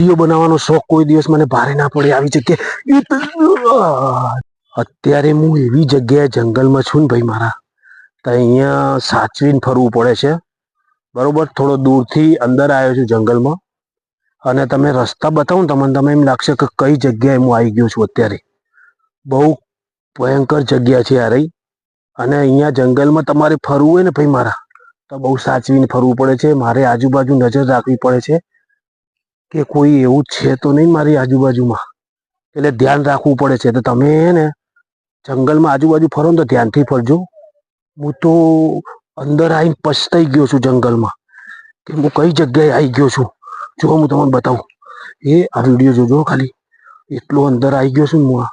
Video બનાવવાનો શોખ કોઈ દિવસ મને ભારે ના પડે આવી જગ્યાએ અત્યારે હું એવી જગ્યાએ જંગલમાં છું ને ભાઈ મારા તો અહીંયા સાચવીને ફરવું પડે છે બરોબર થોડો દૂરથી અંદર આવ્યો છું જંગલમાં અને તમે રસ્તા બતાવો ને તમને એમ લાગશે કે કઈ જગ્યાએ હું આવી ગયો છું અત્યારે બહુ ભયંકર જગ્યા છે આ રહી અને અહીંયા જંગલમાં તમારે ફરવું હોય ને ભાઈ મારા તો બહુ સાચવીને ફરવું પડે છે મારે આજુબાજુ નજર રાખવી પડે છે કે કોઈ એવું છે તો નહીં મારી આજુબાજુમાં એટલે ધ્યાન રાખવું પડે છે તો તમે ને જંગલમાં આજુબાજુ ફરો ને તો ધ્યાનથી ફરજો હું તો અંદર આવીને પછતાઈ ગયો છું જંગલમાં કે હું કઈ જગ્યાએ આવી ગયો છું જો હું તમને બતાવું આ વિડીયો જોજો ખાલી એટલો અંદર આવી ગયો છું હું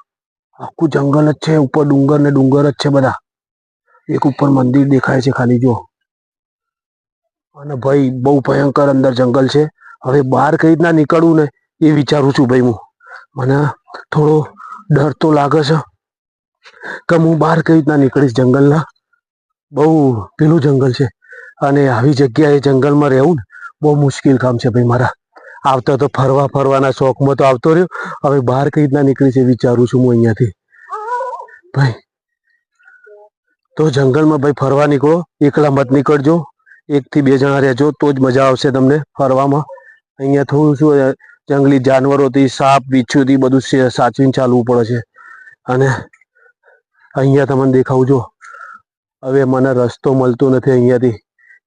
આખું જંગલ જ છે ઉપર ડુંગર ને ડુંગર જ છે બધા એક ઉપર મંદિર દેખાય છે ખાલી જો અને ભાઈ બહુ ભયંકર અંદર જંગલ છે હવે બહાર કઈ રીતના નીકળવું ને એ વિચારું છું ભાઈ હું મને થોડો ડર તો લાગે છે કે હું બહાર કઈ રીતના નીકળીશ જંગલના બહુ પેલું જંગલ છે અને આવી જગ્યાએ જંગલમાં રહેવું ને બહુ મુશ્કેલ કામ છે ભાઈ મારા આવતા તો ફરવાના શોખમાં તો આવતો રહ્યો હવે બહાર કઈ રીતના નીકળીશ એ વિચારું છું હું અહીંયાથી ભાઈ તો જંગલમાં ભાઈ ફરવા નીકળો એકલા મત નીકળજો 1 થી 2 જણા રહેજો તો જ મજા આવશે તમને ફરવામાં અહીંયા થોડું શું જંગલી જાનવરોથી સાપ વીછુથી બધું સાચવીને ચાલવું પડે છે અને અહીંયા તમને દેખાવું જો હવે મને રસ્તો મળતો નથી અહીંયાથી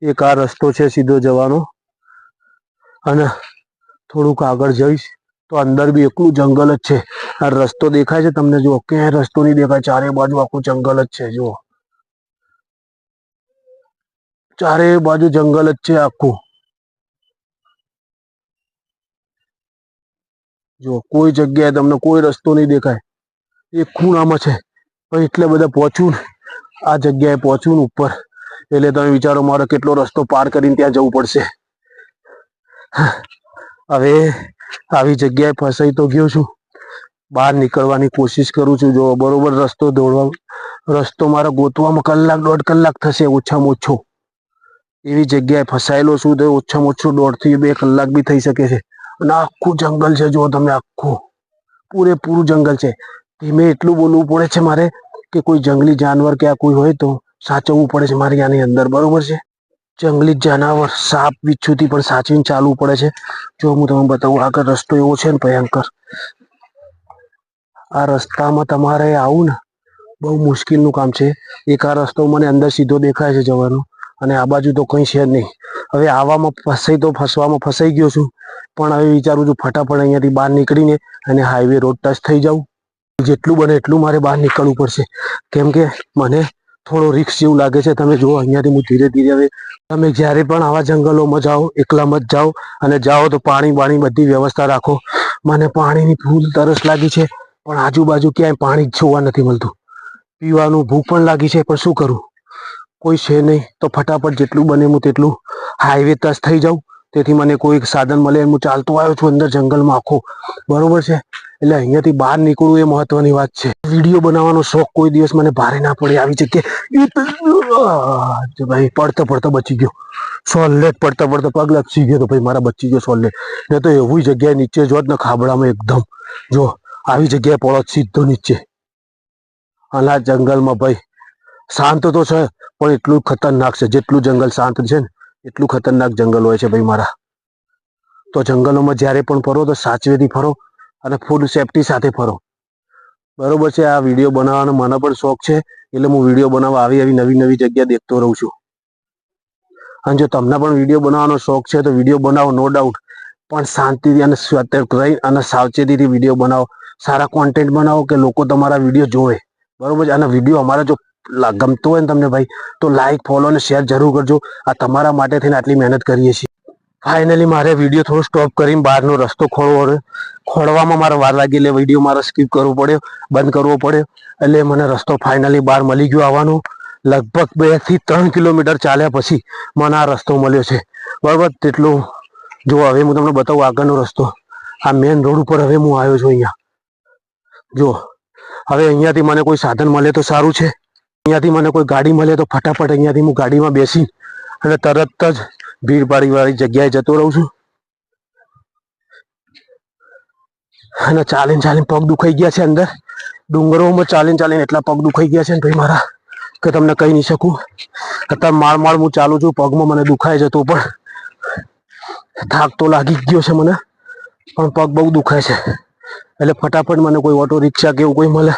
એક આ રસ્તો છે સીધો જવાનો અને થોડુંક આગળ જઈશ તો અંદર બી એકલું જંગલ જ છે આ રસ્તો દેખાય છે તમને જો ક્યાંય રસ્તો નહીં દેખાય ચારે બાજુ આખું જંગલ જ છે જો ચારે બાજુ જંગલ જ છે આખું જો કોઈ જગ્યાએ તમને કોઈ રસ્તો નહીં દેખાય એક ખૂણામાં છે પણ એટલે બધા પહોંચવું આ જગ્યાએ પહોંચવું ને ઉપર એટલે તમે વિચારો મારો કેટલો રસ્તો પાર કરીને ત્યાં જવું પડશે હવે આવી જગ્યાએ ફસાઈ તો ગયો છું બહાર નીકળવાની કોશિશ કરું છું જો બરોબર રસ્તો મારો ગોતવામાં 1-1.5 કલાક થશે ઓછામાં ઓછો એવી જગ્યાએ ફસાયેલો છું તો ઓછામાં ઓછો 1.5 થી 2 કલાક બી થઈ શકે છે અને આખું જંગલ છે જો તમે આખું પૂરેપૂરું જંગલ છે ધીમે એટલું બોલવું પડે છે મારે કે કોઈ જંગલી જાનવર કે આ કોઈ હોય તો સાચવવું પડે છે મારે આની અંદર બરોબર છે જંગલી જાનવર સાપ વીછુથી પણ સાચવીને ચાલવું પડે છે જો હું તમને બતાવું આગળ રસ્તો એવો છે ને ભયંકર આ રસ્તામાં તમારે આવું ને બહુ મુશ્કેલનું કામ છે એક આ રસ્તો મને અંદર સીધો દેખાય છે જવાનો અને આ બાજુ તો કંઈ છે જ નહીં હવે આવામાં ફસવામાં ફસાઈ ગયો છું પણ હવે વિચારું છું ફટાફટ અહીંયાથી બહાર નીકળીને અને હાઈવે રોડ ટચ થઈ જાઉં જેટલું બને એટલું મારે બહાર નીકળવું પડશે કેમ કે મને થોડો રિસ્ક જેવું લાગે છે તમે જુઓ અહીંયાથી હું ધીરે ધીરે હવે તમે જ્યારે પણ આવા જંગલોમાં જાઓ એકલા મત જાઓ અને જાઓ તો પાણી બધી વ્યવસ્થા રાખો મને પાણીની ફૂલ તરસ લાગી છે પણ આજુબાજુ ક્યાંય પાણી જોવા નથી મળતું પીવાનું ભૂખ પણ લાગી છે પણ શું કરું કોઈ છે નહીં તો ફટાફટ જેટલું બને હું તેટલું હાઈવે ટચ થઈ જાઉં તેથી મને કોઈ સાધન મળે હું ચાલતો આવ્યો છું અંદર જંગલમાં આખો બરોબર છે એટલે અહીંયાથી બહાર નીકળવું એ મહત્વની વાત છે વિડીયો બનાવવાનો શોખ કોઈ દિવસ મને ભારે ના પડે આવી જગ્યાએ ભાઈ પડતો બચી ગયો સોલેટ પડતા પગ લપસી ગયો તો ભાઈ મારા બચી ગયો સોલેટ ને તો એવી જગ્યાએ નીચે જોત ને ખાબડામાં એકદમ જો આવી જગ્યાએ પડો સીધો નીચે અને આ જંગલમાં ભાઈ શાંત તો છે પણ એટલું ખતરનાક છે જેટલું જંગલ શાંત છે ને એટલું ખતરનાક જંગલ હોય છે ભાઈ મારા તો જંગલોમાં જ્યારે પણ ફરો તો સાચવેથી ફરો અને ફૂડ સેફટી સાથે ફરો બરોબર છે આ વિડીયો બનાવવાનો મને પણ શોખ છે એટલે હું વિડીયો બનાવવા આવી નવી જગ્યા દેખતો રહું છું અને જો તમને પણ વિડીયો બનાવવાનો શોખ છે તો વિડીયો બનાવો નો ડાઉટ પણ શાંતિથી અને સતર્ક રહી અને સાવચેતીથી વિડીયો બનાવો સારા કોન્ટેન્ટ બનાવો કે લોકો તમારા વિડીયો જોવે બરોબર છે અને વિડીયો અમારા જો ગમતો હોય ને તમને ભાઈ તો લાઈક ફોલો અને શેર જરૂર કરજો આ તમારા માટે થઈને આટલી મહેનત કરીએ છીએ ફાઇનલી મારે વિડીયો થોડો સ્ટોપ કરીને બહારનો રસ્તો ખોળવામાં મારે વાર લાગી એટલે વિડીયો મારે સ્કીપ કરવો પડ્યો બંધ કરવો પડ્યો એટલે મને રસ્તો ફાઇનલી બહાર મળી ગયો આવવાનો લગભગ 2 થી 3 કિલોમીટર ચાલ્યા પછી મને આ રસ્તો મળ્યો છે બરાબર તેટલું જો હવે હું તમને બતાવું આગળનો રસ્તો આ મેઇન રોડ ઉપર હવે હું આવ્યો છું અહીંયા જો હવે અહીંયાથી મને કોઈ સાધન મળે તો સારું છે અહીંયાથી મને કોઈ ગાડી મળે તો ફટાફટ અહીંયાથી હું ગાડીમાં બેસી અને તરત જ ભીડભાડી વાળી જગ્યાએ જતો રહું છું અને ચાલીને ચાલીને પગ દુખાઈ ગયા છે. અંદર ડુંગરોમાં ચાલીને ચાલીને એટલા પગ દુખાઈ ગયા છે ને ભાઈ મારા કે તમને કહી નહીં શકું. અત્યારે માળ હું ચાલુ છું, પગમાં મને દુખાય છે, તો પણ થાક તો લાગી જ ગયો છે મને, પણ પગ બહુ દુખાય છે. એટલે ફટાફટ મને કોઈ ઓટો રિક્ષા કે એવું કોઈ મળે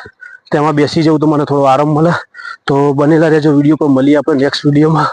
તેમાં બેસી જવું તો મને થોડો આરામ મળે. તો બનેલા રહેજો વિડીયો પર, મળીએ આપણે નેક્સ્ટ વિડીયોમાં.